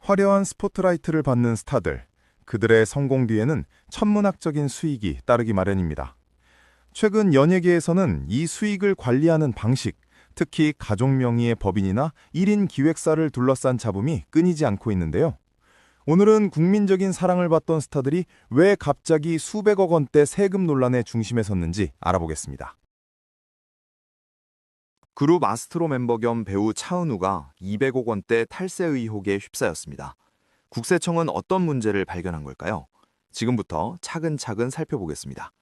화려한 스포트라이트를 받는 스타들, 그들의 성공 뒤에는 천문학적인 수익이 따르기 마련입니다. 최근 연예계에서는 이 수익을 관리하는 방식, 특히 가족 명의의 법인이나 1인 기획사를 둘러싼 잡음이 끊이지 않고 있는데요. 오늘은 국민적인 사랑을 받던 스타들이 왜 갑자기 수백억 원대 세금 논란의 중심에 섰는지 알아보겠습니다. 그룹 아스트로 멤버 겸 배우 차은우가 200억 원대 탈세 의혹에 휩싸였습니다. 국세청은 어떤 문제를 발견한 걸까요? 지금부터 차근차근 살펴보겠습니다.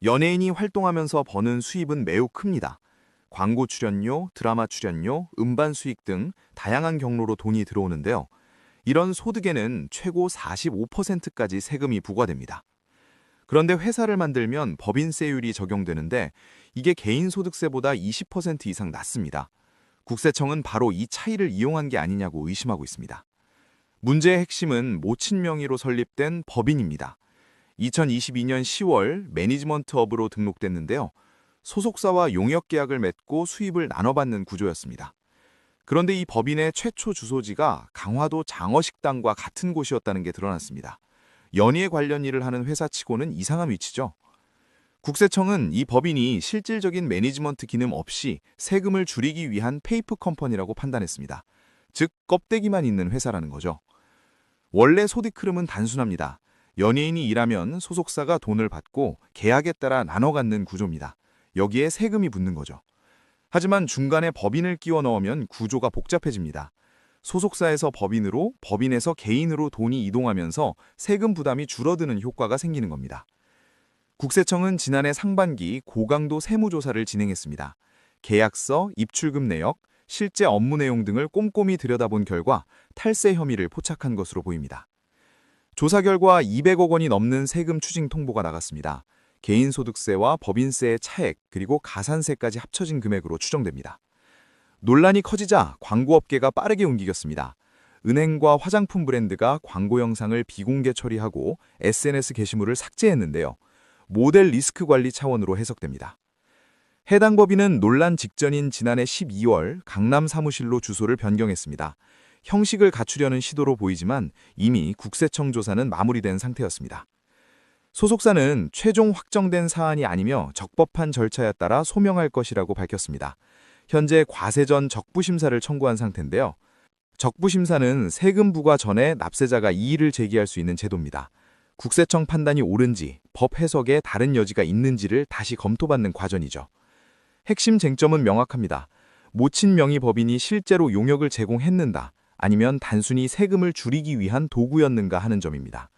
연예인이 활동하면서 버는 수입은 매우 큽니다. 광고 출연료, 드라마 출연료, 음반 수익 등 다양한 경로로 돈이 들어오는데요. 이런 소득에는 최고 45%까지 세금이 부과됩니다. 그런데 회사를 만들면 법인세율이 적용되는데 이게 개인소득세보다 20% 이상 낮습니다. 국세청은 바로 이 차이를 이용한 게 아니냐고 의심하고 있습니다. 문제의 핵심은 모친 명의로 설립된 법인입니다. 2022년 10월 매니지먼트업으로 등록됐는데요. 소속사와 용역 계약을 맺고 수입을 나눠받는 구조였습니다. 그런데 이 법인의 최초 주소지가 강화도 장어식당과 같은 곳이었다는 게 드러났습니다. 연예 관련 일을 하는 회사치고는 이상한 위치죠. 국세청은 이 법인이 실질적인 매니지먼트 기능 없이 세금을 줄이기 위한 페이프 컴퍼니라고 판단했습니다. 즉, 껍데기만 있는 회사라는 거죠. 원래 소득 흐름은 단순합니다. 연예인이 일하면 소속사가 돈을 받고 계약에 따라 나눠 갖는 구조입니다. 여기에 세금이 붙는 거죠. 하지만 중간에 법인을 끼워 넣으면 구조가 복잡해집니다. 소속사에서 법인으로, 법인에서 개인으로 돈이 이동하면서 세금 부담이 줄어드는 효과가 생기는 겁니다. 국세청은 지난해 상반기 고강도 세무조사를 진행했습니다. 계약서, 입출금 내역, 실제 업무 내용 등을 꼼꼼히 들여다본 결과 탈세 혐의를 포착한 것으로 보입니다. 조사 결과 200억 원이 넘는 세금 추징 통보가 나갔습니다. 개인소득세와 법인세의 차액, 그리고 가산세까지 합쳐진 금액으로 추정됩니다. 논란이 커지자 광고업계가 빠르게 움직였습니다. 은행과 화장품 브랜드가 광고 영상을 비공개 처리하고 SNS 게시물을 삭제했는데요. 모델 리스크 관리 차원으로 해석됩니다. 해당 법인은 논란 직전인 지난해 12월 강남 사무실로 주소를 변경했습니다. 형식을 갖추려는 시도로 보이지만 이미 국세청 조사는 마무리된 상태였습니다. 소속사는 최종 확정된 사안이 아니며 적법한 절차에 따라 소명할 것이라고 밝혔습니다. 현재 과세전 적부심사를 청구한 상태인데요. 적부심사는 세금 부과 전에 납세자가 이의를 제기할 수 있는 제도입니다. 국세청 판단이 옳은지, 법 해석에 다른 여지가 있는지를 다시 검토받는 과정이죠. 핵심 쟁점은 명확합니다. 모친 명의 법인이 실제로 용역을 제공했는가, 아니면 단순히 세금을 줄이기 위한 도구였는가 하는 점입니다.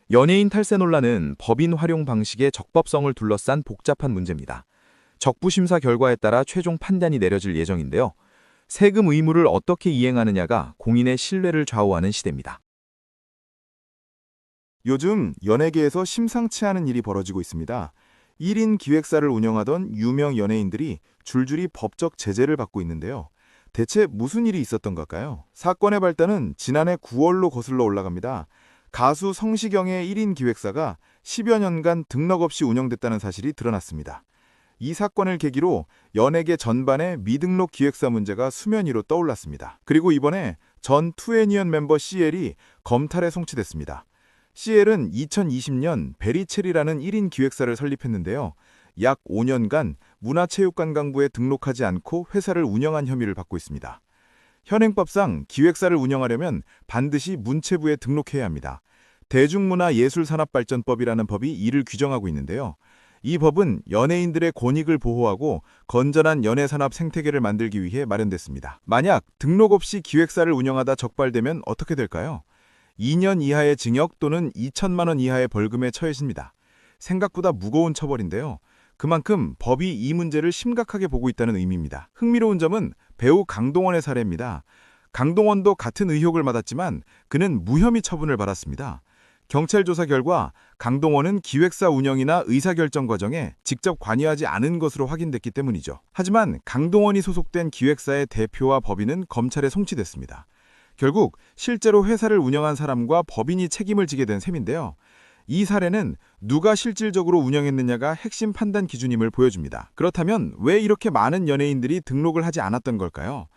연예인 탈세 논란은 법인 활용 방식의 적법성을 둘러싼 복잡한 문제입니다. 적부심사 결과에 따라 최종 판단이 내려질 예정인데요. 세금 의무를 어떻게 이행하느냐가 공인의 신뢰를 좌우하는 시대입니다. 요즘 연예계에서 심상치 않은 일이 벌어지고 있습니다. 1인 기획사를 운영하던 유명 연예인들이 줄줄이 법적 제재를 받고 있는데요. 대체 무슨 일이 있었던 걸까요? 사건의 발단은 지난해 9월로 거슬러 올라갑니다. 가수 성시경의 1인 기획사가 10여 년간 등록 없이 운영됐다는 사실이 드러났습니다. 이 사건을 계기로 연예계 전반의 미등록 기획사 문제가 수면 위로 떠올랐습니다. 그리고 이번에 전 투애니언 멤버 CL이 검찰에 송치됐습니다. CL은 2020년 베리첼이라는 1인 기획사를 설립했는데요. 약 5년간 문화체육관광부에 등록하지 않고 회사를 운영한 혐의를 받고 있습니다. 현행법상 기획사를 운영하려면 반드시 문체부에 등록해야 합니다. 대중문화예술산업발전법이라는 법이 이를 규정하고 있는데요. 이 법은 연예인들의 권익을 보호하고 건전한 연예산업 생태계를 만들기 위해 마련됐습니다. 만약 등록 없이 기획사를 운영하다 적발되면 어떻게 될까요? 2년 이하의 징역 또는 2천만 원 이하의 벌금에 처해집니다. 생각보다 무거운 처벌인데요. 그만큼 법이 이 문제를 심각하게 보고 있다는 의미입니다. 흥미로운 점은 배우 강동원의 사례입니다. 강동원도 같은 의혹을 받았지만 그는 무혐의 처분을 받았습니다. 경찰 조사 결과 강동원은 기획사 운영이나 의사결정 과정에 직접 관여하지 않은 것으로 확인됐기 때문이죠. 하지만 강동원이 소속된 기획사의 대표와 법인은 검찰에 송치됐습니다. 결국 실제로 회사를 운영한 사람과 법인이 책임을 지게 된 셈인데요. 이 사례는 누가 실질적으로 운영했느냐가 핵심 판단 기준임을 보여줍니다. 그렇다면 왜 이렇게 많은 연예인들이 등록을 하지 않았던 걸까요?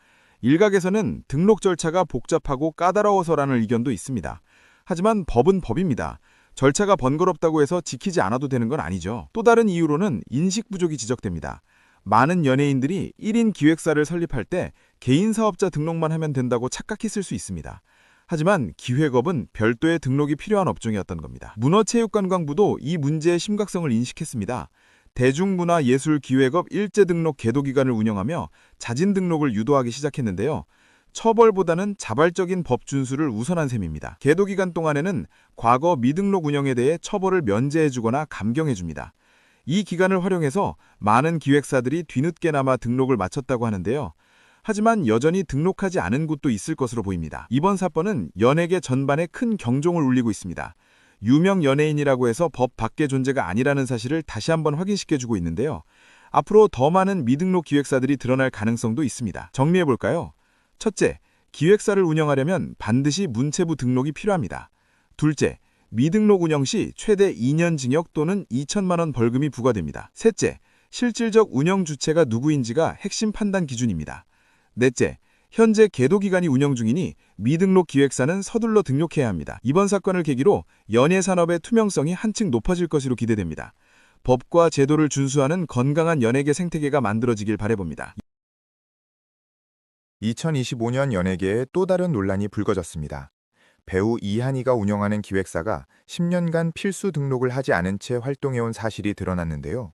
일각에서는 등록 절차가 복잡하고 까다로워서라는 의견도 있습니다. 하지만 법은 법입니다. 절차가 번거롭다고 해서 지키지 않아도 되는 건 아니죠. 또 다른 이유로는 인식 부족이 지적됩니다. 많은 연예인들이 1인 기획사를 설립할 때 개인 사업자 등록만 하면 된다고 착각했을 수 있습니다. 하지만 기획업은 별도의 등록이 필요한 업종이었던 겁니다. 문화체육관광부도 이 문제의 심각성을 인식했습니다. 대중문화예술기획업 일제 등록 계도 기간을 운영하며 자진 등록을 유도하기 시작했는데요. 처벌보다는 자발적인 법 준수를 우선한 셈입니다. 계도 기간 동안에는 과거 미등록 운영에 대해 처벌을 면제해주거나 감경해줍니다. 이 기간을 활용해서 많은 기획사들이 뒤늦게나마 등록을 마쳤다고 하는데요. 하지만 여전히 등록하지 않은 곳도 있을 것으로 보입니다. 이번 사건은 연예계 전반에 큰 경종을 울리고 있습니다. 유명 연예인이라고 해서 법 밖의 존재가 아니라는 사실을 다시 한번 확인시켜주고 있는데요. 앞으로 더 많은 미등록 기획사들이 드러날 가능성도 있습니다. 정리해볼까요? 첫째, 기획사를 운영하려면 반드시 문체부 등록이 필요합니다. 둘째, 미등록 운영 시 최대 2년 징역 또는 2천만 원 벌금이 부과됩니다. 셋째, 실질적 운영 주체가 누구인지가 핵심 판단 기준입니다. 넷째, 현재 계도 기간이 운영 중이니 미등록 기획사는 서둘러 등록해야 합니다. 이번 사건을 계기로 연예산업의 투명성이 한층 높아질 것으로 기대됩니다. 법과 제도를 준수하는 건강한 연예계 생태계가 만들어지길 바라봅니다. 2025년 연예계에 또 다른 논란이 불거졌습니다. 배우 이한이가 운영하는 기획사가 10년간 필수 등록을 하지 않은 채 활동해온 사실이 드러났는데요.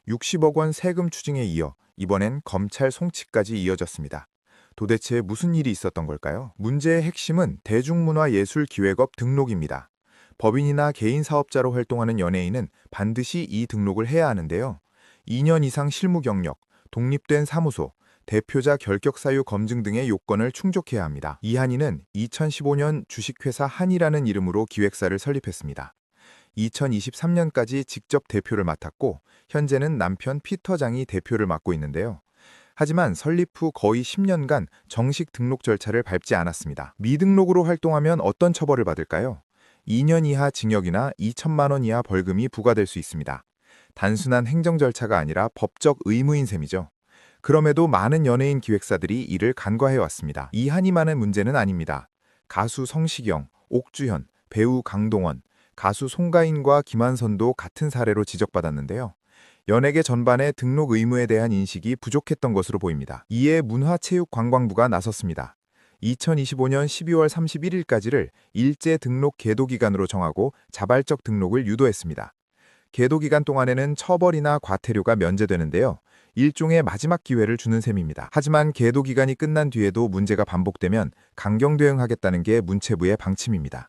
60억 원 세금 추징에 이어 이번엔 검찰 송치까지 이어졌습니다. 도대체 무슨 일이 있었던 걸까요? 문제의 핵심은 대중문화예술기획업 등록입니다. 법인이나 개인 사업자로 활동하는 연예인은 반드시 이 등록을 해야 하는데요. 2년 이상 실무 경력, 독립된 사무소, 대표자 결격 사유 검증 등의 요건을 충족해야 합니다. 이한이는 2015년 주식회사 한이라는 이름으로 기획사를 설립했습니다. 2023년까지 직접 대표를 맡았고 현재는 남편 피터장이 대표를 맡고 있는데요. 하지만 설립 후 거의 10년간 정식 등록 절차를 밟지 않았습니다. 미등록으로 활동하면 어떤 처벌을 받을까요? 2년 이하 징역이나 2천만 원 이하 벌금이 부과될 수 있습니다. 단순한 행정 절차가 아니라 법적 의무인 셈이죠. 그럼에도 많은 연예인 기획사들이 이를 간과해왔습니다. 이한이만의 문제는 아닙니다. 가수 성시경, 옥주현, 배우 강동원, 가수 송가인과 김한선도 같은 사례로 지적받았는데요. 연예계 전반의 등록 의무에 대한 인식이 부족했던 것으로 보입니다. 이에 문화체육관광부가 나섰습니다. 2025년 12월 31일까지를 일제 등록 계도 기간으로 정하고 자발적 등록을 유도했습니다. 계도 기간 동안에는 처벌이나 과태료가 면제되는데요. 일종의 마지막 기회를 주는 셈입니다. 하지만 계도 기간이 끝난 뒤에도 문제가 반복되면 강경 대응하겠다는 게 문체부의 방침입니다.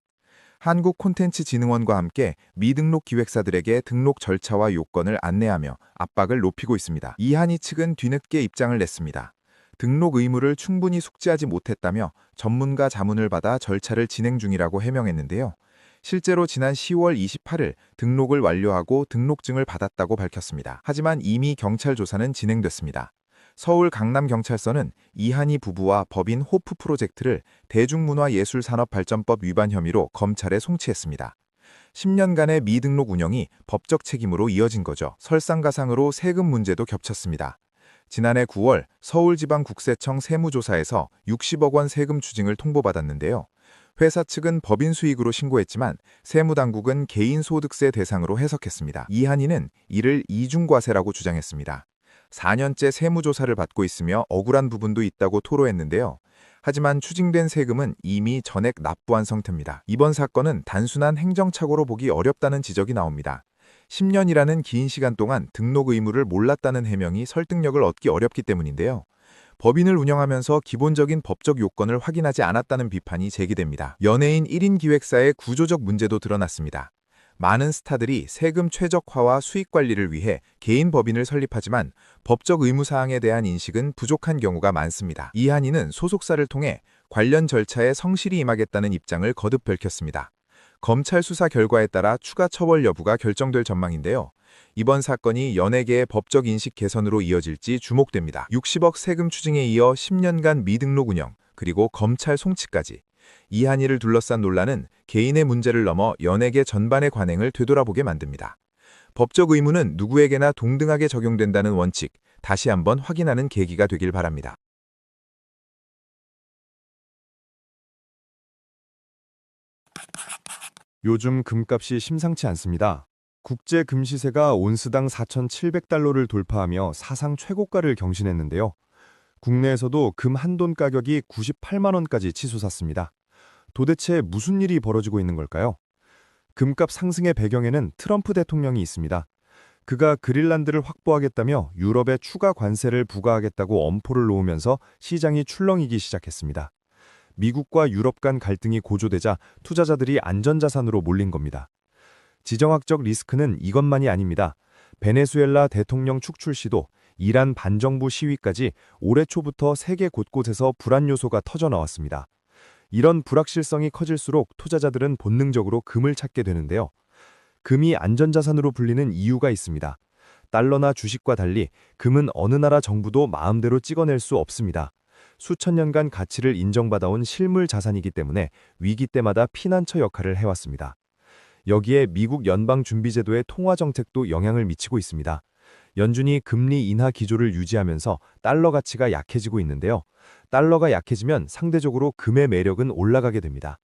한국콘텐츠진흥원과 함께 미등록 기획사들에게 등록 절차와 요건을 안내하며 압박을 높이고 있습니다. 이한이 측은 뒤늦게 입장을 냈습니다. 등록 의무를 충분히 숙지하지 못했다며 전문가 자문을 받아 절차를 진행 중이라고 해명했는데요. 실제로 지난 10월 28일 등록을 완료하고 등록증을 받았다고 밝혔습니다. 하지만 이미 경찰 조사는 진행됐습니다. 서울 강남경찰서는 이한이 부부와 법인 호프 프로젝트를 대중문화예술산업발전법 위반 혐의로 검찰에 송치했습니다. 10년간의 미등록 운영이 법적 책임으로 이어진 거죠. 설상가상으로 세금 문제도 겹쳤습니다. 지난해 9월 서울지방국세청 세무조사에서 60억 원 세금 추징을 통보받았는데요. 회사 측은 법인 수익으로 신고했지만 세무당국은 개인소득세 대상으로 해석했습니다. 이한이는 이를 이중과세라고 주장했습니다. 4년째 세무조사를 받고 있으며 억울한 부분도 있다고 토로했는데요. 하지만 추징된 세금은 이미 전액 납부한 상태입니다. 이번 사건은 단순한 행정착오로 보기 어렵다는 지적이 나옵니다. 10년이라는 긴 시간 동안 등록 의무를 몰랐다는 해명이 설득력을 얻기 어렵기 때문인데요. 법인을 운영하면서 기본적인 법적 요건을 확인하지 않았다는 비판이 제기됩니다. 연예인 1인 기획사의 구조적 문제도 드러났습니다. 많은 스타들이 세금 최적화와 수익 관리를 위해 개인 법인을 설립하지만 법적 의무사항에 대한 인식은 부족한 경우가 많습니다. 이한이는 소속사를 통해 관련 절차에 성실히 임하겠다는 입장을 거듭 밝혔습니다. 검찰 수사 결과에 따라 추가 처벌 여부가 결정될 전망인데요. 이번 사건이 연예계의 법적 인식 개선으로 이어질지 주목됩니다. 60억 세금 추징에 이어 10년간 미등록 운영, 그리고 검찰 송치까지. 이한이를 둘러싼 논란은 개인의 문제를 넘어 연예계 전반의 관행을 되돌아보게 만듭니다. 법적 의무는 누구에게나 동등하게 적용된다는 원칙, 다시 한번 확인하는 계기가 되길 바랍니다. 요즘 금값이 심상치 않습니다. 국제 금 시세가 온스당 4,700달러를 돌파하며 사상 최고가를 경신했는데요. 국내에서도 금 한 돈 가격이 98만 원까지 치솟았습니다. 도대체 무슨 일이 벌어지고 있는 걸까요? 금값 상승의 배경에는 트럼프 대통령이 있습니다. 그가 그린란드를 확보하겠다며 유럽에 추가 관세를 부과하겠다고 엄포를 놓으면서 시장이 출렁이기 시작했습니다. 미국과 유럽 간 갈등이 고조되자 투자자들이 안전자산으로 몰린 겁니다. 지정학적 리스크는 이것만이 아닙니다. 베네수엘라 대통령 축출 시도, 이란 반정부 시위까지 올해 초부터 세계 곳곳에서 불안 요소가 터져 나왔습니다. 이런 불확실성이 커질수록 투자자들은 본능적으로 금을 찾게 되는데요. 금이 안전자산으로 불리는 이유가 있습니다. 달러나 주식과 달리 금은 어느 나라 정부도 마음대로 찍어낼 수 없습니다. 수천 년간 가치를 인정받아온 실물 자산이기 때문에 위기 때마다 피난처 역할을 해왔습니다. 여기에 미국 연방준비제도의 통화정책도 영향을 미치고 있습니다. 연준이 금리 인하 기조를 유지하면서 달러 가치가 약해지고 있는데요. 달러가 약해지면 상대적으로 금의 매력은 올라가게 됩니다.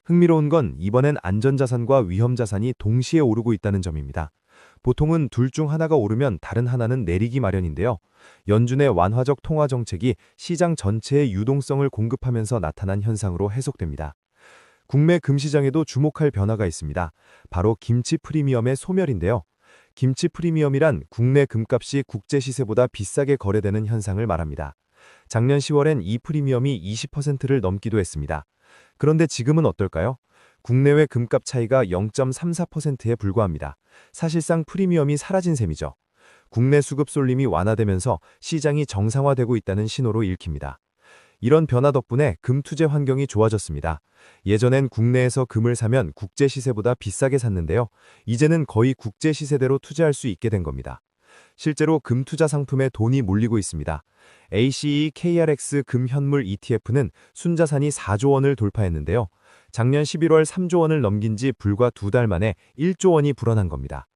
흥미로운 건 이번엔 안전자산과 위험자산이 동시에 오르고 있다는 점입니다. 보통은 둘 중 하나가 오르면 다른 하나는 내리기 마련인데요. 연준의 완화적 통화 정책이 시장 전체의 유동성을 공급하면서 나타난 현상으로 해석됩니다. 국내 금시장에도 주목할 변화가 있습니다. 바로 김치 프리미엄의 소멸인데요. 김치 프리미엄이란 국내 금값이 국제 시세보다 비싸게 거래되는 현상을 말합니다. 작년 10월엔 이 프리미엄이 20%를 넘기도 했습니다. 그런데 지금은 어떨까요? 국내외 금값 차이가 0.34%에 불과합니다. 사실상 프리미엄이 사라진 셈이죠. 국내 수급 쏠림이 완화되면서 시장이 정상화되고 있다는 신호로 읽힙니다. 이런 변화 덕분에 금 투자 환경이 좋아졌습니다. 예전엔 국내에서 금을 사면 국제 시세보다 비싸게 샀는데요. 이제는 거의 국제 시세대로 투자할 수 있게 된 겁니다. 실제로 금 투자 상품에 돈이 몰리고 있습니다. ACE KRX 금 현물 ETF는 순자산이 4조 원을 돌파했는데요. 작년 11월 3조 원을 넘긴 지 불과 2달 만에 1조 원이 불어난 겁니다.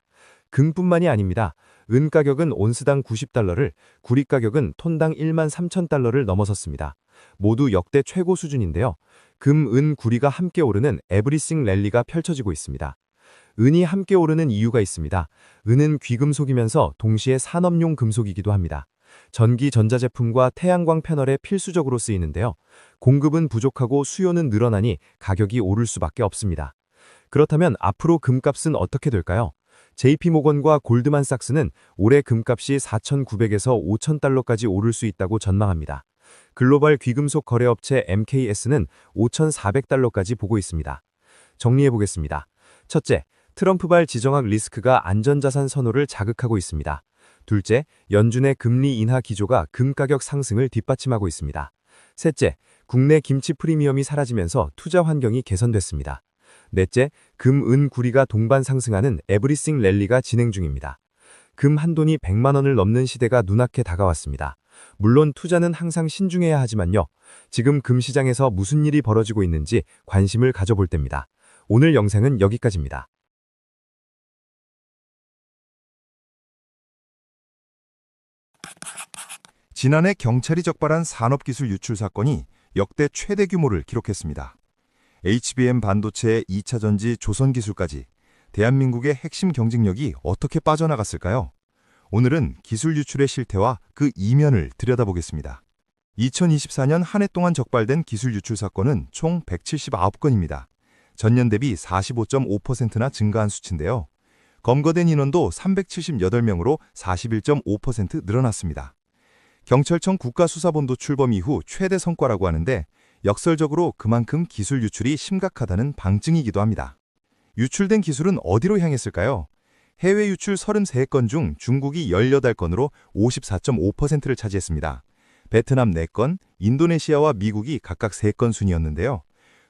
금뿐만이 아닙니다. 은 가격은 온스당 90달러를, 구리 가격은 톤당 1만 3천 달러를 넘어섰습니다. 모두 역대 최고 수준인데요. 금, 은, 구리가 함께 오르는 에브리싱 랠리가 펼쳐지고 있습니다. 은이 함께 오르는 이유가 있습니다. 은은 귀금속이면서 동시에 산업용 금속이기도 합니다. 전기 전자제품과 태양광 패널에 필수적으로 쓰이는데요. 공급은 부족하고 수요는 늘어나니 가격이 오를 수밖에 없습니다. 그렇다면 앞으로 금값은 어떻게 될까요? JP모건과 골드만삭스는 올해 금값이 4,900에서 5,000달러까지 오를 수 있다고 전망합니다. 글로벌 귀금속 거래업체 MKS는 5,400달러까지 보고 있습니다. 정리해보겠습니다. 첫째, 트럼프발 지정학 리스크가 안전자산 선호를 자극하고 있습니다. 둘째, 연준의 금리 인하 기조가 금 가격 상승을 뒷받침하고 있습니다. 셋째, 국내 김치 프리미엄이 사라지면서 투자 환경이 개선됐습니다. 넷째, 금, 은, 구리가 동반 상승하는 에브리싱 랠리가 진행 중입니다. 금 한 돈이 100만 원을 넘는 시대가 눈앞에 다가왔습니다. 물론 투자는 항상 신중해야 하지만요. 지금 금 시장에서 무슨 일이 벌어지고 있는지 관심을 가져볼 때입니다. 오늘 영상은 여기까지입니다. 지난해 경찰이 적발한 산업기술 유출 사건이 역대 최대 규모를 기록했습니다. HBM 반도체의 2차 전지 조선기술까지 대한민국의 핵심 경쟁력이 어떻게 빠져나갔을까요? 오늘은 기술 유출의 실태와 그 이면을 들여다보겠습니다. 2024년 한 해 동안 적발된 기술 유출 사건은 총 179건입니다. 전년 대비 45.5%나 증가한 수치인데요. 검거된 인원도 378명으로 41.5% 늘어났습니다. 경찰청 국가수사본부 출범 이후 최대 성과라고 하는데 역설적으로 그만큼 기술 유출이 심각하다는 방증이기도 합니다. 유출된 기술은 어디로 향했을까요? 해외 유출 33건 중 중국이 18건으로 54.5%를 차지했습니다. 베트남 4건, 인도네시아와 미국이 각각 3건 순이었는데요.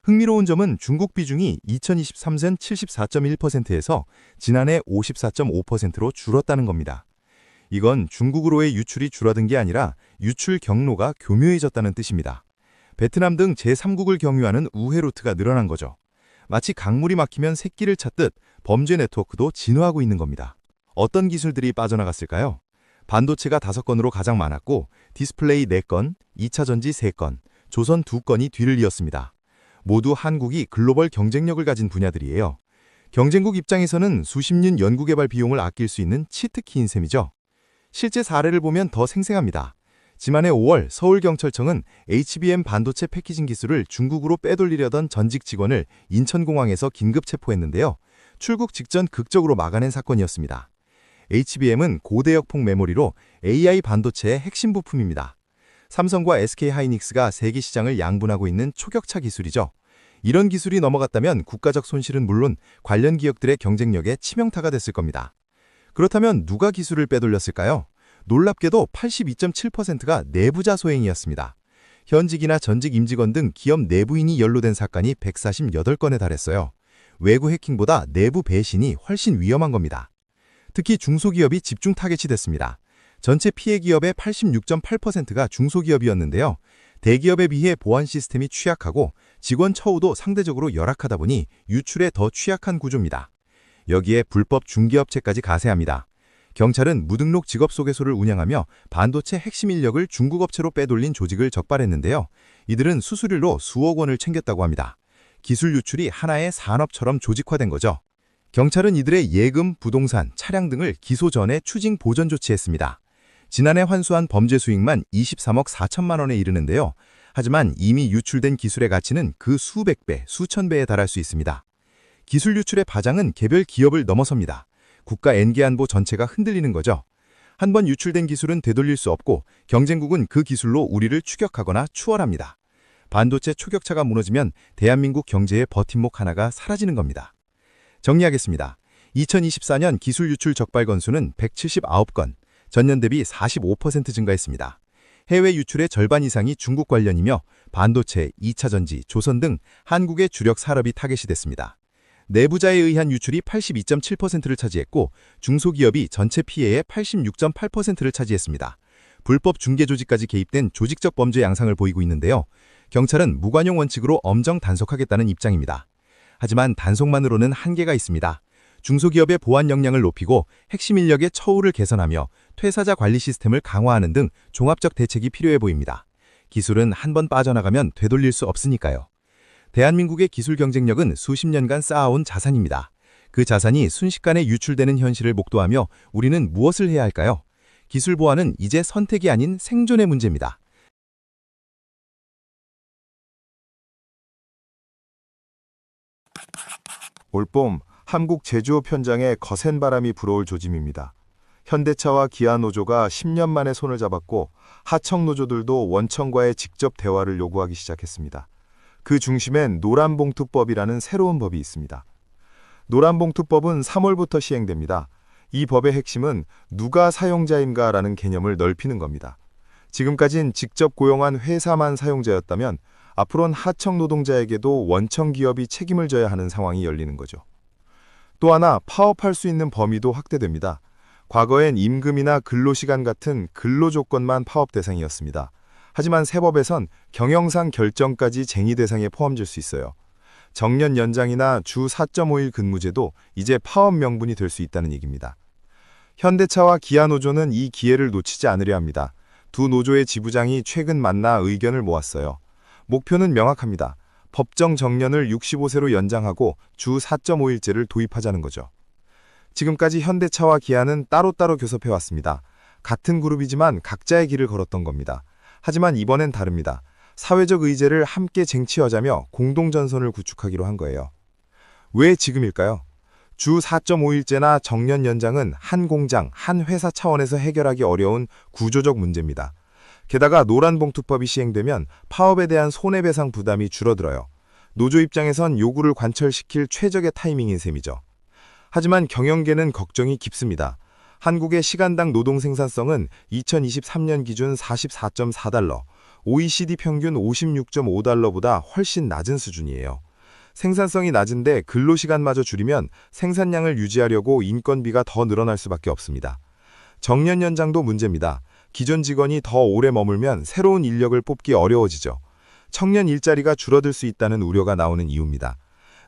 흥미로운 점은 중국 비중이 2023년 74.1%에서 지난해 54.5%로 줄었다는 겁니다. 이건 중국으로의 유출이 줄어든 게 아니라 유출 경로가 교묘해졌다는 뜻입니다. 베트남 등 제3국을 경유하는 우회 루트가 늘어난 거죠. 마치 강물이 막히면 새끼를 찾듯 범죄 네트워크도 진화하고 있는 겁니다. 어떤 기술들이 빠져나갔을까요? 반도체가 5건으로 가장 많았고 디스플레이 4건, 2차 전지 3건, 조선 2건이 뒤를 이었습니다. 모두 한국이 글로벌 경쟁력을 가진 분야들이에요. 경쟁국 입장에서는 수십 년 연구개발 비용을 아낄 수 있는 치트키인 셈이죠. 실제 사례를 보면 더 생생합니다. 지난해 5월 서울경찰청은 HBM 반도체 패키징 기술을 중국으로 빼돌리려던 전직 직원을 인천공항에서 긴급 체포했는데요. 출국 직전 극적으로 막아낸 사건이었습니다. HBM은 고대역폭 메모리로 AI 반도체의 핵심 부품입니다. 삼성과 SK하이닉스가 세계 시장을 양분하고 있는 초격차 기술이죠. 이런 기술이 넘어갔다면 국가적 손실은 물론 관련 기업들의 경쟁력에 치명타가 됐을 겁니다. 그렇다면 누가 기술을 빼돌렸을까요? 놀랍게도 82.7%가 내부자 소행이었습니다. 현직이나 전직 임직원 등 기업 내부인이 연루된 사건이 148건에 달했어요. 외부 해킹보다 내부 배신이 훨씬 위험한 겁니다. 특히 중소기업이 집중 타겟이 됐습니다. 전체 피해 기업의 86.8%가 중소기업이었는데요. 대기업에 비해 보안 시스템이 취약하고 직원 처우도 상대적으로 열악하다 보니 유출에 더 취약한 구조입니다. 여기에 불법 중개업체까지 가세합니다. 경찰은 무등록 직업소개소를 운영하며 반도체 핵심 인력을 중국 업체로 빼돌린 조직을 적발했는데요. 이들은 수수료로 수억 원을 챙겼다고 합니다. 기술 유출이 하나의 산업처럼 조직화된 거죠. 경찰은 이들의 예금, 부동산, 차량 등을 기소 전에 추징 보전 조치했습니다. 지난해 환수한 범죄 수익만 23억 4천만 원에 이르는데요. 하지만 이미 유출된 기술의 가치는 그 수백 배, 수천 배에 달할 수 있습니다. 기술 유출의 바장은 개별 기업을 넘어섭니다. 국가 N개안보 전체가 흔들리는 거죠. 한번 유출된 기술은 되돌릴 수 없고 경쟁국은 그 기술로 우리를 추격하거나 추월합니다. 반도체 초격차가 무너지면 대한민국 경제의 버팀목 하나가 사라지는 겁니다. 정리하겠습니다. 2024년 기술 유출 적발 건수는 179건, 전년 대비 45% 증가했습니다. 해외 유출의 절반 이상이 중국 관련이며 반도체, 2차 전지, 조선 등 한국의 주력 산업이 타겟이 됐습니다. 내부자에 의한 유출이 82.7%를 차지했고 중소기업이 전체 피해의 86.8%를 차지했습니다. 불법 중개 조직까지 개입된 조직적 범죄 양상을 보이고 있는데요. 경찰은 무관용 원칙으로 엄정 단속하겠다는 입장입니다. 하지만 단속만으로는 한계가 있습니다. 중소기업의 보안 역량을 높이고 핵심 인력의 처우를 개선하며 퇴사자 관리 시스템을 강화하는 등 종합적 대책이 필요해 보입니다. 기술은 한번 빠져나가면 되돌릴 수 없으니까요. 대한민국의 기술 경쟁력은 수십 년간 쌓아온 자산입니다. 그 자산이 순식간에 유출되는 현실을 목도하며 우리는 무엇을 해야 할까요? 기술 보안은 이제 선택이 아닌 생존의 문제입니다. 올봄 한국 제조업 현장에 거센 바람이 불어올 조짐입니다. 현대차와 기아노조가 10년 만에 손을 잡았고 하청 노조들도 원청과의 직접 대화를 요구하기 시작했습니다. 그 중심엔 노란봉투법이라는 새로운 법이 있습니다. 노란봉투법은 3월부터 시행됩니다. 이 법의 핵심은 누가 사용자인가라는 개념을 넓히는 겁니다. 지금까진 직접 고용한 회사만 사용자였다면 앞으로는 하청 노동자에게도 원청 기업이 책임을 져야 하는 상황이 열리는 거죠. 또 하나 파업할 수 있는 범위도 확대됩니다. 과거엔 임금이나 근로시간 같은 근로조건만 파업 대상이었습니다. 하지만 새 법에선 경영상 결정까지 쟁의 대상에 포함될 수 있어요. 정년 연장이나 주 4.5일 근무제도 이제 파업 명분이 될 수 있다는 얘기입니다. 현대차와 기아노조는 이 기회를 놓치지 않으려 합니다. 두 노조의 지부장이 최근 만나 의견을 모았어요. 목표는 명확합니다. 법정 정년을 65세로 연장하고 주 4.5일제를 도입하자는 거죠. 지금까지 현대차와 기아는 따로따로 교섭해왔습니다. 같은 그룹이지만 각자의 길을 걸었던 겁니다. 하지만 이번엔 다릅니다. 사회적 의제를 함께 쟁취하자며 공동전선을 구축하기로 한 거예요. 왜 지금일까요? 주 4.5일제나 정년 연장은 한 공장, 한 회사 차원에서 해결하기 어려운 구조적 문제입니다. 게다가 노란봉투법이 시행되면 파업에 대한 손해배상 부담이 줄어들어요. 노조 입장에선 요구를 관철시킬 최적의 타이밍인 셈이죠. 하지만 경영계는 걱정이 깊습니다. 한국의 시간당 노동 생산성은 2023년 기준 44.4달러, OECD 평균 56.5달러보다 훨씬 낮은 수준이에요. 생산성이 낮은데 근로시간마저 줄이면 생산량을 유지하려고 인건비가 더 늘어날 수밖에 없습니다. 정년 연장도 문제입니다. 기존 직원이 더 오래 머물면 새로운 인력을 뽑기 어려워지죠. 청년 일자리가 줄어들 수 있다는 우려가 나오는 이유입니다.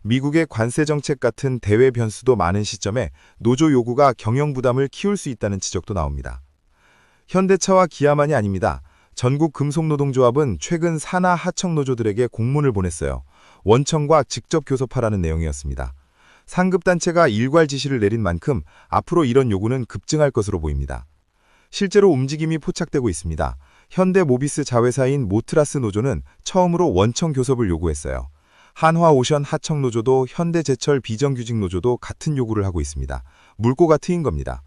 미국의 관세 정책 같은 대외 변수도 많은 시점에 노조 요구가 경영 부담을 키울 수 있다는 지적도 나옵니다. 현대차와 기아만이 아닙니다. 전국 금속노동조합은 최근 산하 하청 노조들에게 공문을 보냈어요. 원청과 직접 교섭하라는 내용이었습니다. 상급단체가 일괄 지시를 내린 만큼 앞으로 이런 요구는 급증할 것으로 보입니다. 실제로 움직임이 포착되고 있습니다. 현대모비스 자회사인 모트라스 노조는 처음으로 원청 교섭을 요구했어요. 한화오션 하청노조도 현대제철 비정규직 노조도 같은 요구를 하고 있습니다. 물꼬가 트인 겁니다.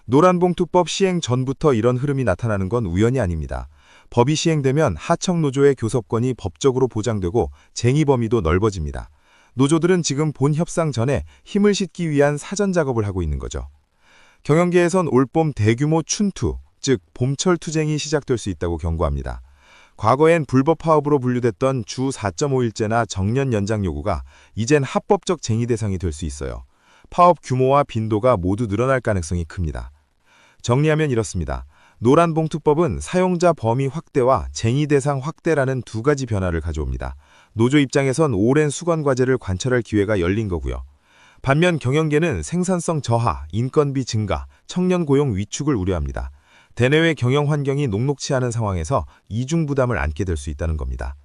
노란봉투법 시행 전부터 이런 흐름이 나타나는 건 우연이 아닙니다. 법이 시행되면 하청노조의 교섭권이 법적으로 보장되고 쟁의 범위도 넓어집니다. 노조들은 지금 본 협상 전에 힘을 싣기 위한 사전 작업을 하고 있는 거죠. 경영계에선 올봄 대규모 춘투, 즉 봄철 투쟁이 시작될 수 있다고 경고합니다. 과거엔 불법 파업으로 분류됐던 주 4.5일제나 정년 연장 요구가 이젠 합법적 쟁의 대상이 될 수 있어요. 파업 규모와 빈도가 모두 늘어날 가능성이 큽니다. 정리하면 이렇습니다. 노란봉투법은 사용자 범위 확대와 쟁의 대상 확대라는 두 가지 변화를 가져옵니다. 노조 입장에선 오랜 수건 과제를 관철할 기회가 열린 거고요. 반면 경영계는 생산성 저하, 인건비 증가, 청년 고용 위축을 우려합니다. 대내외 경영 환경이 녹록치 않은 상황에서 이중 부담을 안게 될 수 있다는 겁니다.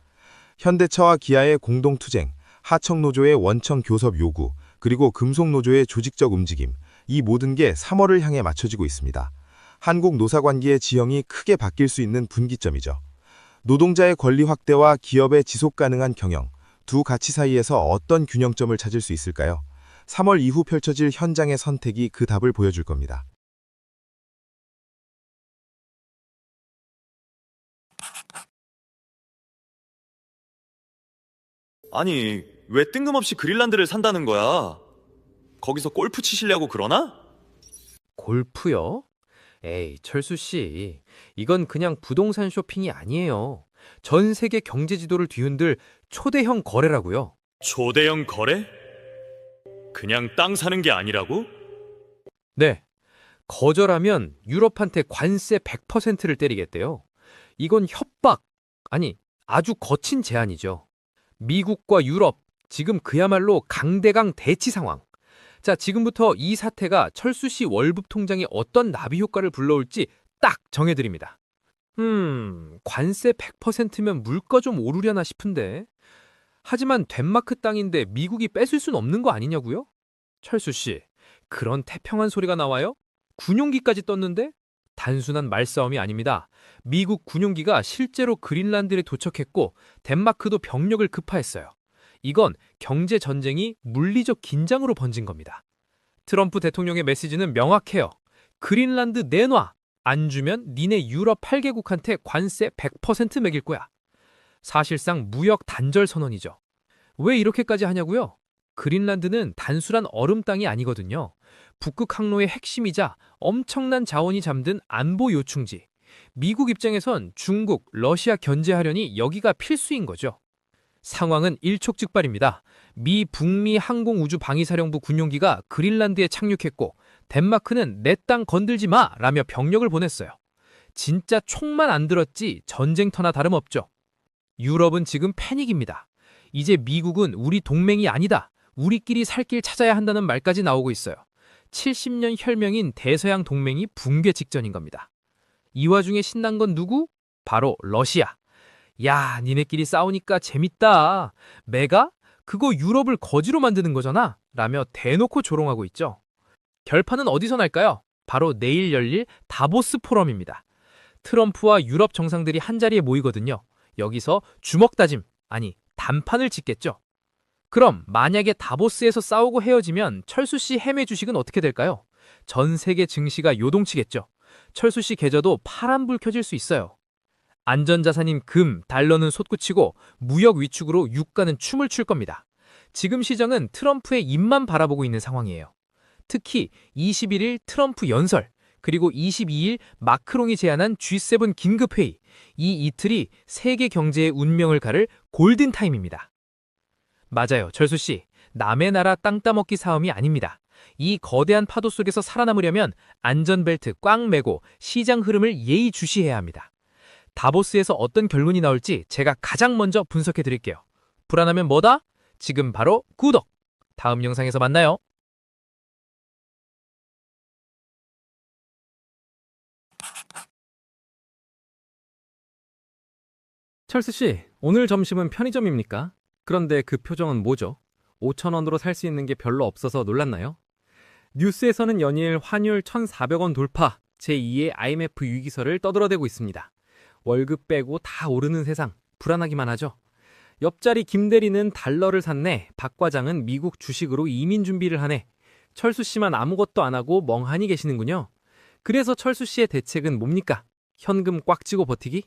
현대차와 기아의 공동투쟁, 하청노조의 원청 교섭 요구, 그리고 금속노조의 조직적 움직임, 이 모든 게 3월을 향해 맞춰지고 있습니다. 한국 노사관계의 지형이 크게 바뀔 수 있는 분기점이죠. 노동자의 권리 확대와 기업의 지속 가능한 경영, 두 가치 사이에서 어떤 균형점을 찾을 수 있을까요? 3월 이후 펼쳐질 현장의 선택이 그 답을 보여줄 겁니다. 아니, 왜 뜬금없이 그린란드를 산다는 거야? 거기서 골프 치시려고 그러나? 골프요? 에이, 철수 씨. 이건 그냥 부동산 쇼핑이 아니에요. 전 세계 경제 지도를 뒤흔들 초대형 거래라고요. 초대형 거래? 그냥 땅 사는 게 아니라고? 네. 거절하면 유럽한테 관세 100%를 때리겠대요. 이건 협박, 아니, 아주 거친 제안이죠. 미국과 유럽, 지금 그야말로 강대강 대치 상황. 자, 지금부터 이 사태가 철수 씨 월북 통장에 어떤 나비 효과를 불러올지 딱 정해드립니다. 관세 100%면 물가 좀 오르려나 싶은데. 하지만 덴마크 땅인데 미국이 뺏을 순 없는 거 아니냐고요? 철수 씨, 그런 태평한 소리가 나와요? 군용기까지 떴는데? 단순한 말싸움이 아닙니다. 미국 군용기가 실제로 그린란드에 도착했고 덴마크도 병력을 급파했어요. 이건 경제 전쟁이 물리적 긴장으로 번진 겁니다. 트럼프 대통령의 메시지는 명확해요. 그린란드 내놔! 안 주면 니네 유럽 8개국한테 관세 100% 매길 거야. 사실상 무역 단절 선언이죠. 왜 이렇게까지 하냐고요? 그린란드는 단순한 얼음 땅이 아니거든요. 북극 항로의 핵심이자 엄청난 자원이 잠든 안보 요충지. 미국 입장에선 중국, 러시아 견제하려니 여기가 필수인 거죠. 상황은 일촉즉발입니다. 미 북미 항공우주 방위사령부 군용기가 그린란드에 착륙했고 덴마크는 내 땅 건들지 마! 라며 병력을 보냈어요. 진짜 총만 안 들었지 전쟁터나 다름없죠. 유럽은 지금 패닉입니다. 이제 미국은 우리 동맹이 아니다. 우리끼리 살 길 찾아야 한다는 말까지 나오고 있어요. 70년 혈명인 대서양 동맹이 붕괴 직전인 겁니다. 이 와중에 신난 건 누구? 바로 러시아. 야, 니네끼리 싸우니까 재밌다. 메가? 그거 유럽을 거지로 만드는 거잖아. 라며 대놓고 조롱하고 있죠. 결판은 어디서 날까요? 바로 내일 열릴 다보스 포럼입니다. 트럼프와 유럽 정상들이 한자리에 모이거든요. 여기서 주먹 다짐, 아니 단판을 짓겠죠. 그럼 만약에 다보스에서 싸우고 헤어지면 철수 씨 해외 주식은 어떻게 될까요? 전 세계 증시가 요동치겠죠. 철수 씨 계좌도 파란불 켜질 수 있어요. 안전자산인 금, 달러는 솟구치고 무역 위축으로 유가는 춤을 출 겁니다. 지금 시장은 트럼프의 입만 바라보고 있는 상황이에요. 특히 21일 트럼프 연설, 그리고 22일 마크롱이 제안한 G7 긴급회의, 이 이틀이 세계 경제의 운명을 가를 골든타임입니다. 맞아요, 철수 씨. 남의 나라 땅 따먹기 싸움이 아닙니다. 이 거대한 파도 속에서 살아남으려면 안전벨트 꽉 매고 시장 흐름을 예의주시해야 합니다. 다보스에서 어떤 결론이 나올지 제가 가장 먼저 분석해 드릴게요. 불안하면 뭐다? 지금 바로 구독! 다음 영상에서 만나요. 철수 씨, 오늘 점심은 편의점입니까? 그런데 그 표정은 뭐죠? 5,000원으로 살 수 있는 게 별로 없어서 놀랐나요? 뉴스에서는 연일 환율 1,400원 돌파, 제2의 IMF 위기설을 떠들어대고 있습니다. 월급 빼고 다 오르는 세상, 불안하기만 하죠. 옆자리 김대리는 달러를 샀네, 박 과장은 미국 주식으로 이민 준비를 하네. 철수 씨만 아무것도 안 하고 멍하니 계시는군요. 그래서 철수 씨의 대책은 뭡니까? 현금 꽉 쥐고 버티기?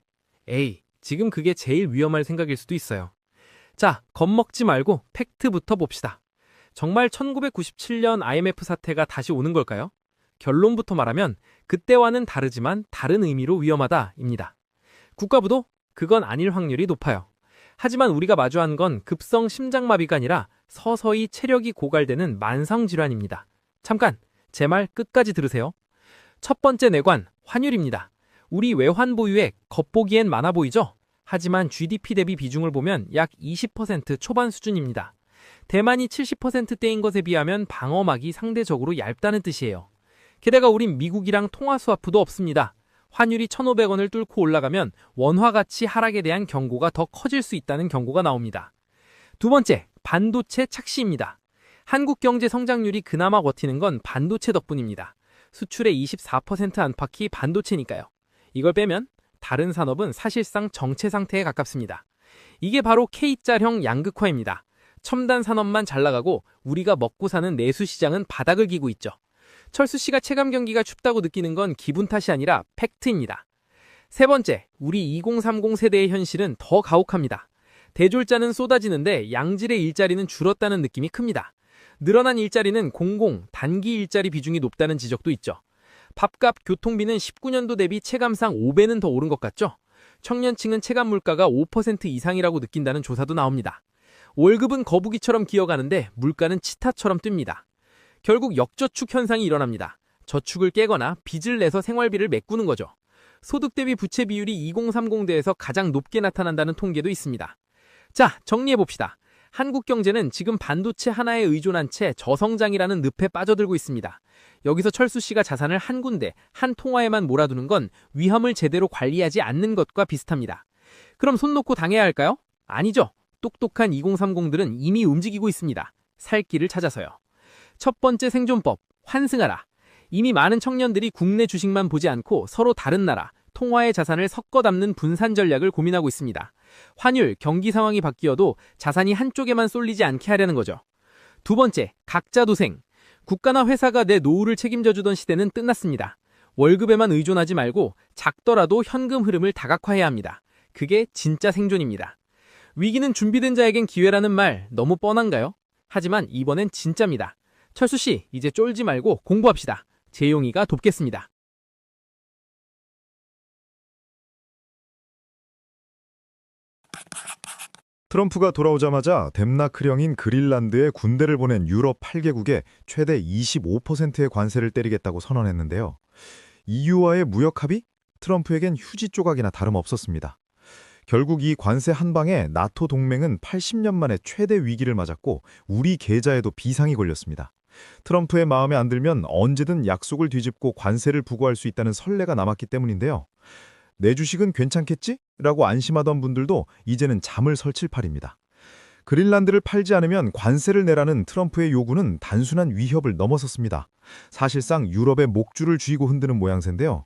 에이, 지금 그게 제일 위험할 생각일 수도 있어요. 자, 겁먹지 말고 팩트부터 봅시다. 정말 1997년 IMF 사태가 다시 오는 걸까요? 결론부터 말하면 그때와는 다르지만 다른 의미로 위험하다입니다. 국가부도? 그건 아닐 확률이 높아요. 하지만 우리가 마주한 건 급성 심장마비가 아니라 서서히 체력이 고갈되는 만성질환입니다. 잠깐, 제 말 끝까지 들으세요. 첫 번째 내관, 환율입니다. 우리 외환 보유액 겉보기엔 많아 보이죠? 하지만 GDP 대비 비중을 보면 약 20% 초반 수준입니다. 대만이 70%대인 것에 비하면 방어막이 상대적으로 얇다는 뜻이에요. 게다가 우린 미국이랑 통화 스와프도 없습니다. 환율이 1,500원을 뚫고 올라가면 원화 가치 하락에 대한 경고가 더 커질 수 있다는 경고가 나옵니다. 두 번째, 반도체 착시입니다. 한국 경제 성장률이 그나마 버티는 건 반도체 덕분입니다. 수출의 24% 안팎이 반도체니까요. 이걸 빼면 다른 산업은 사실상 정체 상태에 가깝습니다. 이게 바로 K자형 양극화입니다. 첨단 산업만 잘 나가고 우리가 먹고 사는 내수 시장은 바닥을 기고 있죠. 철수 씨가 체감 경기가 춥다고 느끼는 건 기분 탓이 아니라 팩트입니다. 세 번째, 우리 2030 세대의 현실은 더 가혹합니다. 대졸자는 쏟아지는데 양질의 일자리는 줄었다는 느낌이 큽니다. 늘어난 일자리는 공공, 단기 일자리 비중이 높다는 지적도 있죠. 밥값, 교통비는 19년도 대비 체감상 5배는 더 오른 것 같죠? 청년층은 체감 물가가 5% 이상이라고 느낀다는 조사도 나옵니다. 월급은 거북이처럼 기어가는데 물가는 치타처럼 뜁니다. 결국 역저축 현상이 일어납니다. 저축을 깨거나 빚을 내서 생활비를 메꾸는 거죠. 소득 대비 부채 비율이 2030대에서 가장 높게 나타난다는 통계도 있습니다. 자, 정리해봅시다. 한국 경제는 지금 반도체 하나에 의존한 채 저성장이라는 늪에 빠져들고 있습니다. 여기서 철수 씨가 자산을 한 군데, 한 통화에만 몰아두는 건 위험을 제대로 관리하지 않는 것과 비슷합니다. 그럼 손 놓고 당해야 할까요? 아니죠. 똑똑한 2030들은 이미 움직이고 있습니다. 살 길을 찾아서요. 첫 번째 생존법, 환승하라. 이미 많은 청년들이 국내 주식만 보지 않고 서로 다른 나라, 통화의 자산을 섞어 담는 분산 전략을 고민하고 있습니다. 환율, 경기 상황이 바뀌어도 자산이 한쪽에만 쏠리지 않게 하려는 거죠. 두 번째, 각자 도생. 국가나 회사가 내 노후를 책임져 주던 시대는 끝났습니다. 월급에만 의존하지 말고 작더라도 현금 흐름을 다각화해야 합니다. 그게 진짜 생존입니다. 위기는 준비된 자에겐 기회라는 말 너무 뻔한가요? 하지만 이번엔 진짜입니다. 철수 씨, 이제 쫄지 말고 공부합시다. 재용이가 돕겠습니다. 트럼프가 돌아오자마자 덴마크령인 그린란드에 군대를 보낸 유럽 8개국에 최대 25%의 관세를 때리겠다고 선언했는데요. EU와의 무역 합의? 트럼프에겐 휴지 조각이나 다름없었습니다. 결국 이 관세 한 방에 나토 동맹은 80년 만에 최대 위기를 맞았고 우리 계좌에도 비상이 걸렸습니다. 트럼프의 마음에 안 들면 언제든 약속을 뒤집고 관세를 부과할 수 있다는 설레가 남았기 때문인데요. 내 주식은 괜찮겠지? 라고 안심하던 분들도 이제는 잠을 설칠 판입니다. 그린란드를 팔지 않으면 관세를 내라는 트럼프의 요구는 단순한 위협을 넘어섰습니다. 사실상 유럽의 목줄을 쥐고 흔드는 모양새인데요.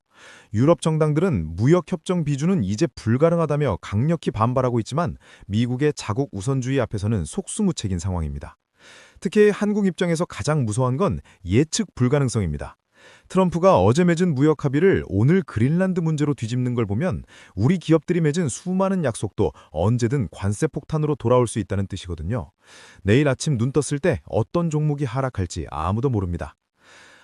유럽 정당들은 무역협정 비준은 이제 불가능하다며 강력히 반발하고 있지만 미국의 자국 우선주의 앞에서는 속수무책인 상황입니다. 특히 한국 입장에서 가장 무서운 건 예측 불가능성입니다. 트럼프가 어제 맺은 무역 합의를 오늘 그린란드 문제로 뒤집는 걸 보면 우리 기업들이 맺은 수많은 약속도 언제든 관세 폭탄으로 돌아올 수 있다는 뜻이거든요. 내일 아침 눈 떴을 때 어떤 종목이 하락할지 아무도 모릅니다.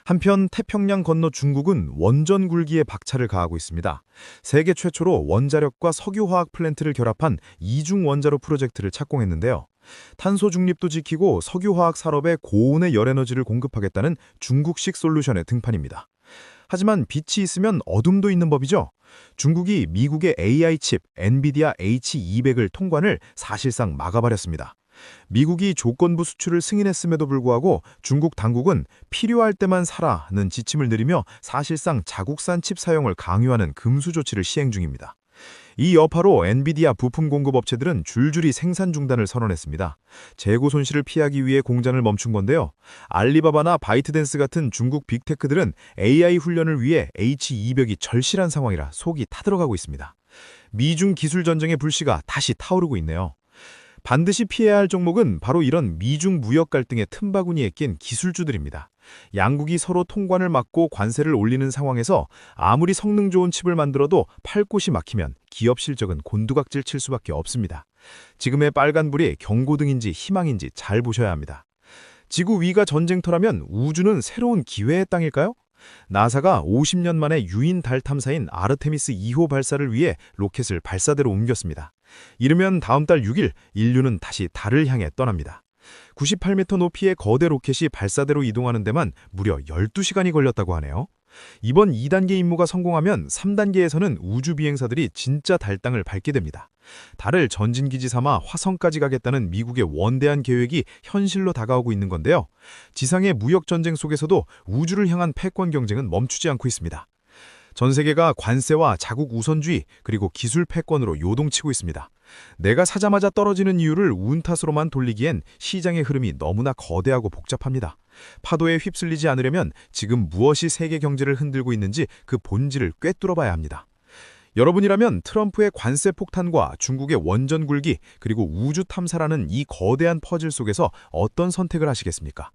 한편 태평양 건너 중국은 원전 굴기에 박차를 가하고 있습니다. 세계 최초로 원자력과 석유화학 플랜트를 결합한 이중 원자로 프로젝트를 착공했는데요. 탄소 중립도 지키고 석유화학 산업에 고온의 열에너지를 공급하겠다는 중국식 솔루션의 등판입니다. 하지만 빛이 있으면 어둠도 있는 법이죠. 중국이 미국의 AI 칩 엔비디아 H200을 통관을 사실상 막아버렸습니다. 미국이 조건부 수출을 승인했음에도 불구하고 중국 당국은 필요할 때만 사라는 지침을 내리며 사실상 자국산 칩 사용을 강요하는 금수 조치를 시행 중입니다. 이 여파로 엔비디아 부품 공급 업체들은 줄줄이 생산 중단을 선언했습니다. 재고 손실을 피하기 위해 공장을 멈춘 건데요. 알리바바나 바이트댄스 같은 중국 빅테크들은 AI 훈련을 위해 H200이 절실한 상황이라 속이 타들어가고 있습니다. 미중 기술 전쟁의 불씨가 다시 타오르고 있네요. 반드시 피해야 할 종목은 바로 이런 미중 무역 갈등의 틈바구니에 낀 기술주들입니다. 양국이 서로 통관을 막고 관세를 올리는 상황에서 아무리 성능 좋은 칩을 만들어도 팔 곳이 막히면 기업 실적은 곤두박질 칠 수밖에 없습니다. 지금의 빨간불이 경고등인지 희망인지 잘 보셔야 합니다. 지구 위가 전쟁터라면 우주는 새로운 기회의 땅일까요? 나사가 50년 만에 유인 달 탐사인 아르테미스 2호 발사를 위해 로켓을 발사대로 옮겼습니다. 이르면 다음 달 6일 인류는 다시 달을 향해 떠납니다. 98m 높이의 거대 로켓이 발사대로 이동하는 데만 무려 12시간이 걸렸다고 하네요. 이번 2단계 임무가 성공하면 3단계에서는 우주 비행사들이 진짜 달 땅을 밟게 됩니다. 달을 전진기지 삼아 화성까지 가겠다는 미국의 원대한 계획이 현실로 다가오고 있는 건데요. 지상의 무역 전쟁 속에서도 우주를 향한 패권 경쟁은 멈추지 않고 있습니다. 전 세계가 관세와 자국 우선주의 그리고 기술 패권으로 요동치고 있습니다. 내가 사자마자 떨어지는 이유를 운 탓으로만 돌리기엔 시장의 흐름이 너무나 거대하고 복잡합니다. 파도에 휩쓸리지 않으려면 지금 무엇이 세계 경제를 흔들고 있는지 그 본질을 꿰뚫어봐야 합니다. 여러분이라면 트럼프의 관세 폭탄과 중국의 원전 굴기 그리고 우주 탐사라는 이 거대한 퍼즐 속에서 어떤 선택을 하시겠습니까?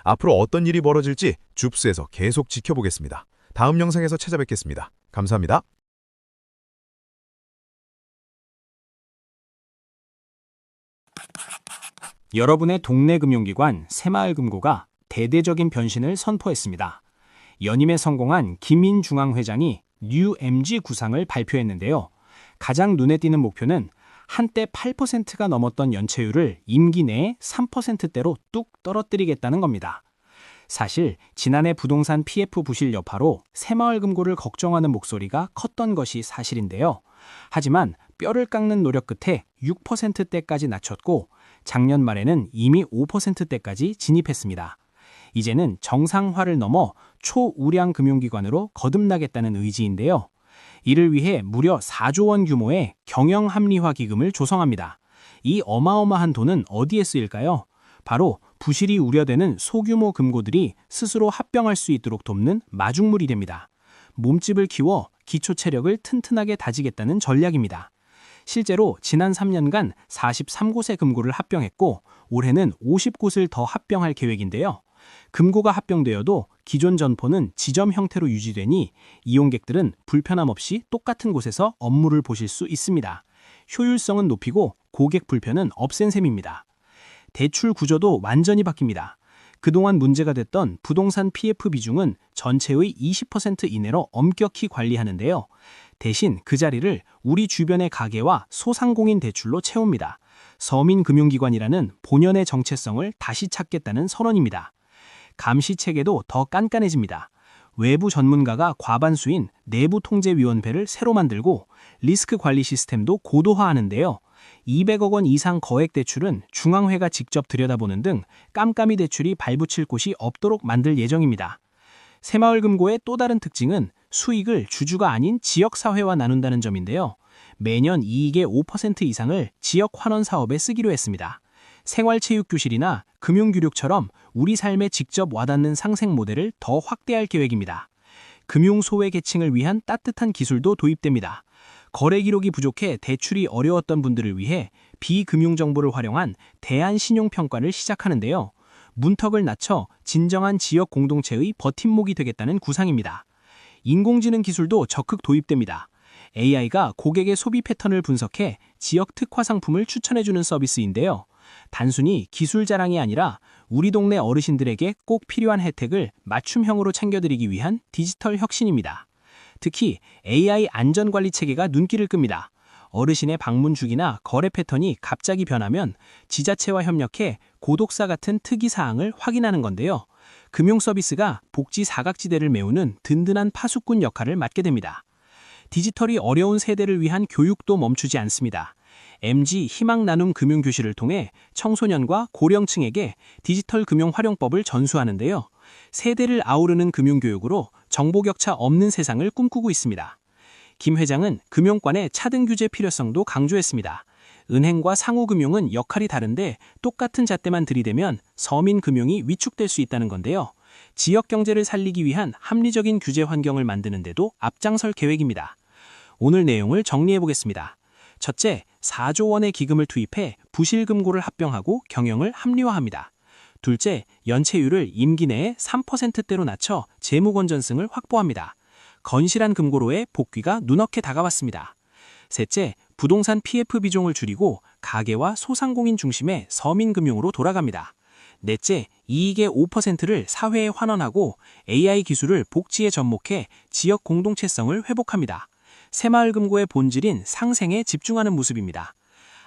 앞으로 어떤 일이 벌어질지 줍스에서 계속 지켜보겠습니다. 다음 영상에서 찾아뵙겠습니다. 감사합니다. 여러분의 동네 금융기관 새마을금고가 대대적인 변신을 선포했습니다. 연임에 성공한 김인중앙 회장이 뉴 MG 구상을 발표했는데요. 가장 눈에 띄는 목표는 한때 8%가 넘었던 연체율을 임기 내에 3%대로 뚝 떨어뜨리겠다는 겁니다. 사실 지난해 부동산 PF 부실 여파로 새마을금고를 걱정하는 목소리가 컸던 것이 사실인데요. 하지만 뼈를 깎는 노력 끝에 6%대까지 낮췄고 작년 말에는 이미 5%대까지 진입했습니다. 이제는 정상화를 넘어 초우량 금융기관으로 거듭나겠다는 의지인데요. 이를 위해 무려 4조 원 규모의 경영합리화 기금을 조성합니다. 이 어마어마한 돈은 어디에 쓰일까요? 바로 부실이 우려되는 소규모 금고들이 스스로 합병할 수 있도록 돕는 마중물이 됩니다. 몸집을 키워 기초 체력을 튼튼하게 다지겠다는 전략입니다. 실제로 지난 3년간 43곳의 금고를 합병했고 올해는 50곳을 더 합병할 계획인데요. 금고가 합병되어도 기존 점포는 지점 형태로 유지되니 이용객들은 불편함 없이 똑같은 곳에서 업무를 보실 수 있습니다. 효율성은 높이고 고객 불편은 없앤 셈입니다. 대출 구조도 완전히 바뀝니다. 그동안 문제가 됐던 부동산 PF 비중은 전체의 20% 이내로 엄격히 관리하는데요. 대신 그 자리를 우리 주변의 가게와 소상공인 대출로 채웁니다. 서민금융기관이라는 본연의 정체성을 다시 찾겠다는 선언입니다. 감시 체계도 더 깐깐해집니다. 외부 전문가가 과반수인 내부통제위원회를 새로 만들고 리스크 관리 시스템도 고도화하는데요. 200억 원 이상 거액 대출은 중앙회가 직접 들여다보는 등 깜깜이 대출이 발붙일 곳이 없도록 만들 예정입니다. 새마을금고의 또 다른 특징은 수익을 주주가 아닌 지역사회와 나눈다는 점인데요. 매년 이익의 5% 이상을 지역 환원 사업에 쓰기로 했습니다. 생활체육교실이나 금융교육처럼 우리 삶에 직접 와닿는 상생 모델을 더 확대할 계획입니다. 금융소외 계층을 위한 따뜻한 기술도 도입됩니다. 거래 기록이 부족해 대출이 어려웠던 분들을 위해 비금융정보를 활용한 대안신용평가를 시작하는데요. 문턱을 낮춰 진정한 지역 공동체의 버팀목이 되겠다는 구상입니다. 인공지능 기술도 적극 도입됩니다. AI가 고객의 소비 패턴을 분석해 지역 특화 상품을 추천해주는 서비스인데요. 단순히 기술 자랑이 아니라 우리 동네 어르신들에게 꼭 필요한 혜택을 맞춤형으로 챙겨드리기 위한 디지털 혁신입니다. 특히 AI 안전관리 체계가 눈길을 끕니다. 어르신의 방문 주기나 거래 패턴이 갑자기 변하면 지자체와 협력해 고독사 같은 특이사항을 확인하는 건데요. 금융서비스가 복지 사각지대를 메우는 든든한 파수꾼 역할을 맡게 됩니다. 디지털이 어려운 세대를 위한 교육도 멈추지 않습니다. MG 희망 나눔 금융교실을 통해 청소년과 고령층에게 디지털 금융 활용법을 전수하는데요. 세대를 아우르는 금융교육으로 정보격차 없는 세상을 꿈꾸고 있습니다. 김 회장은 금융권의 차등 규제 필요성도 강조했습니다. 은행과 상호금융은 역할이 다른데 똑같은 잣대만 들이대면 서민금융이 위축될 수 있다는 건데요. 지역 경제를 살리기 위한 합리적인 규제 환경을 만드는 데도 앞장설 계획입니다. 오늘 내용을 정리해 보겠습니다. 첫째, 4조 원의 기금을 투입해 부실금고를 합병하고 경영을 합리화합니다. 둘째, 연체율을 임기 내에 3%대로 낮춰 재무 건전성을 확보합니다. 건실한 금고로의 복귀가 눈앞에 다가왔습니다. 셋째, 부동산 PF 비중을 줄이고 가계와 소상공인 중심의 서민금융으로 돌아갑니다. 넷째, 이익의 5%를 사회에 환원하고 AI 기술을 복지에 접목해 지역 공동체성을 회복합니다. 새마을금고의 본질인 상생에 집중하는 모습입니다.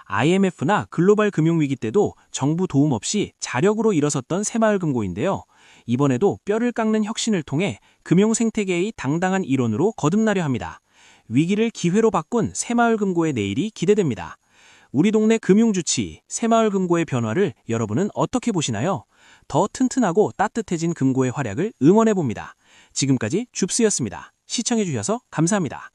IMF나 글로벌 금융위기 때도 정부 도움 없이 자력으로 일어섰던 새마을금고인데요. 이번에도 뼈를 깎는 혁신을 통해 금융생태계의 당당한 일원으로 거듭나려 합니다. 위기를 기회로 바꾼 새마을금고의 내일이 기대됩니다. 우리 동네 금융주치, 새마을금고의 변화를 여러분은 어떻게 보시나요? 더 튼튼하고 따뜻해진 금고의 활약을 응원해봅니다. 지금까지 줍스였습니다. 시청해주셔서 감사합니다.